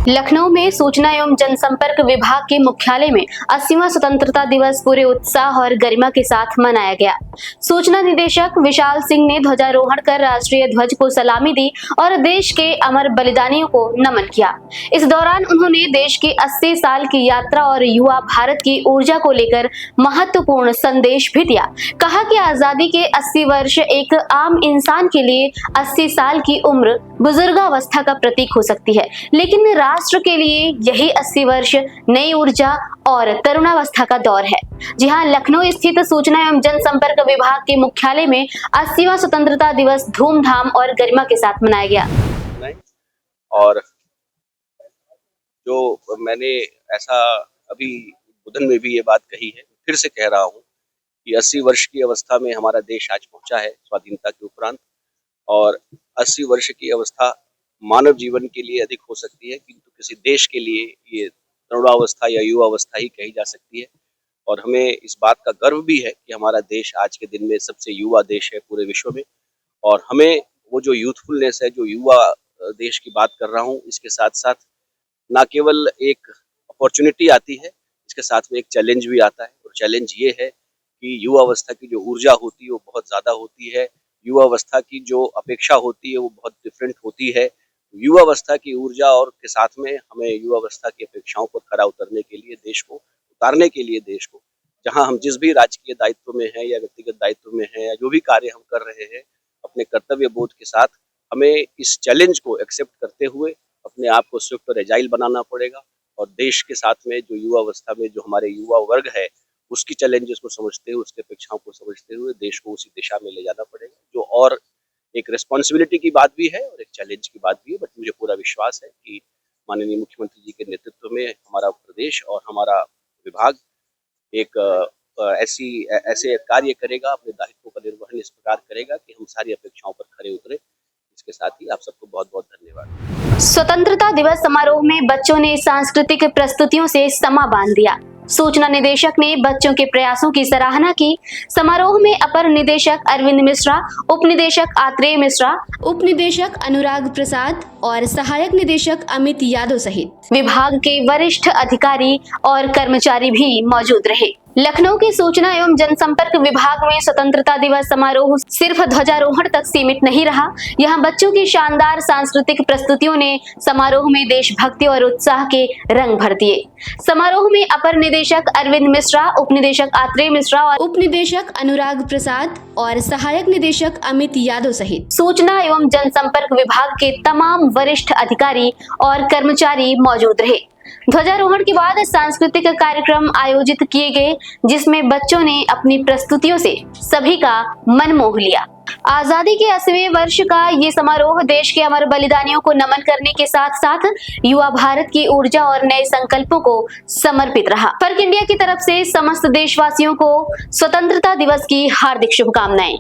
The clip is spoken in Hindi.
लखनऊ में सूचना एवं जनसंपर्क विभाग के मुख्यालय में 80वां स्वतंत्रता दिवस पूरे उत्साह और गरिमा के साथ मनाया गया। सूचना निदेशक विशाल सिंह ने ध्वजारोहण कर राष्ट्रीय ध्वज को सलामी दी और देश के अमर बलिदानियों को नमन किया। इस दौरान उन्होंने देश की 80 साल की यात्रा और युवा भारत की ऊर्जा को लेकर महत्वपूर्ण संदेश भी दिया। कहा कि आजादी के 80 वर्ष एक आम इंसान के लिए 80 साल की उम्र बुजुर्गावस्था का प्रतीक हो सकती है, लेकिन राष्ट्र के लिए यही 80 वर्ष नई ऊर्जा और तरुणावस्था का दौर है। जी हां, लखनऊ स्थित सूचना एवं जनसंपर्क विभाग के मुख्यालय में 80वां स्वतंत्रता दिवस धूमधाम और गरिमा के साथ मनाया गया। और जो मैंने ऐसा अभी बुधन में भी ये बात कही है, फिर से कह रहा हूँ कि 80 वर्ष की अवस्था में हमारा देश आज पहुंचा है स्वाधीनता के उपरांत। और 80 वर्ष की अवस्था मानव जीवन के लिए अधिक हो सकती है, किंतु किसी देश के लिए ये तरुणावस्था या युवा अवस्था ही कही जा सकती है। और हमें इस बात का गर्व भी है कि हमारा देश आज के दिन में सबसे युवा देश है पूरे विश्व में। और हमें वो जो यूथफुलनेस है, जो युवा देश की बात कर रहा हूँ, इसके साथ साथ ना केवल एक अपॉर्चुनिटी आती है, इसके साथ में एक चैलेंज भी आता है। और चैलेंज ये है कि युवा अवस्था की जो ऊर्जा होती है वो बहुत ज़्यादा होती है, युवा अवस्था की जो अपेक्षा होती है वो बहुत डिफरेंट होती है। युवा अवस्था की ऊर्जा और के साथ में हमें युवा अवस्था की अपेक्षाओं पर खरा उतरने के लिए, देश को उतारने के लिए, देश को जहां हम जिस भी राजकीय दायित्व में हैं या व्यक्तिगत दायित्व में हैं या जो भी कार्य हम कर रहे हैं, अपने कर्तव्य बोध के साथ हमें इस चैलेंज को एक्सेप्ट करते हुए अपने आप को स्विफ्ट और एजाइल बनाना पड़ेगा। और देश के साथ में जो युवा अवस्था में जो हमारे युवा वर्ग है, उसकी चैलेंजेस को समझते हुए, उसकी अपेक्षाओं को समझते हुए देश को उसी दिशा में ले जाना पड़ेगा, जो और एक रिस्पॉन्सिबिलिटी की बात भी है और एक चैलेंज की बात भी है। बट मुझे पूरा विश्वास है कि माननीय मुख्यमंत्री जी के नेतृत्व में हमारा प्रदेश और हमारा विभाग एक ऐसे कार्य करेगा, अपने दायित्वों का निर्वहन इस प्रकार करेगा कि हम सारी अपेक्षाओं पर खरे उतरे। इसके साथ ही आप सबको बहुत बहुत धन्यवाद। स्वतंत्रता दिवस समारोह में बच्चों ने सांस्कृतिक प्रस्तुतियों से समा बांध दिया। सूचना निदेशक ने बच्चों के प्रयासों की सराहना की। समारोह में अपर निदेशक अरविंद मिश्रा, उप निदेशक आत्रेय मिश्रा, उप निदेशक अनुराग प्रसाद और सहायक निदेशक अमित यादव सहित विभाग के वरिष्ठ अधिकारी और कर्मचारी भी मौजूद रहे। लखनऊ के सूचना एवं जनसंपर्क विभाग में स्वतंत्रता दिवस समारोह सिर्फ ध्वजारोहण तक सीमित नहीं रहा। यहां बच्चों की शानदार सांस्कृतिक प्रस्तुतियों ने समारोह में देशभक्ति और उत्साह के रंग भर दिए। समारोह में अपर निदेशक अरविंद मिश्रा, उप निदेशक आत्रेय मिश्रा और उप निदेशक अनुराग प्रसाद और सहायक निदेशक अमित यादव सहित सूचना एवं जनसंपर्क विभाग के तमाम वरिष्ठ अधिकारी और कर्मचारी मौजूद रहे। ध्वजारोहण के बाद सांस्कृतिक कार्यक्रम आयोजित किए गए, जिसमें बच्चों ने अपनी प्रस्तुतियों से सभी का मन मोह लिया। आजादी के 80वें वर्ष का ये समारोह देश के अमर बलिदानियों को नमन करने के साथ साथ युवा भारत की ऊर्जा और नए संकल्पों को समर्पित रहा। फर्क इंडिया की तरफ से समस्त देशवासियों को स्वतंत्रता दिवस की हार्दिक शुभकामनाएं।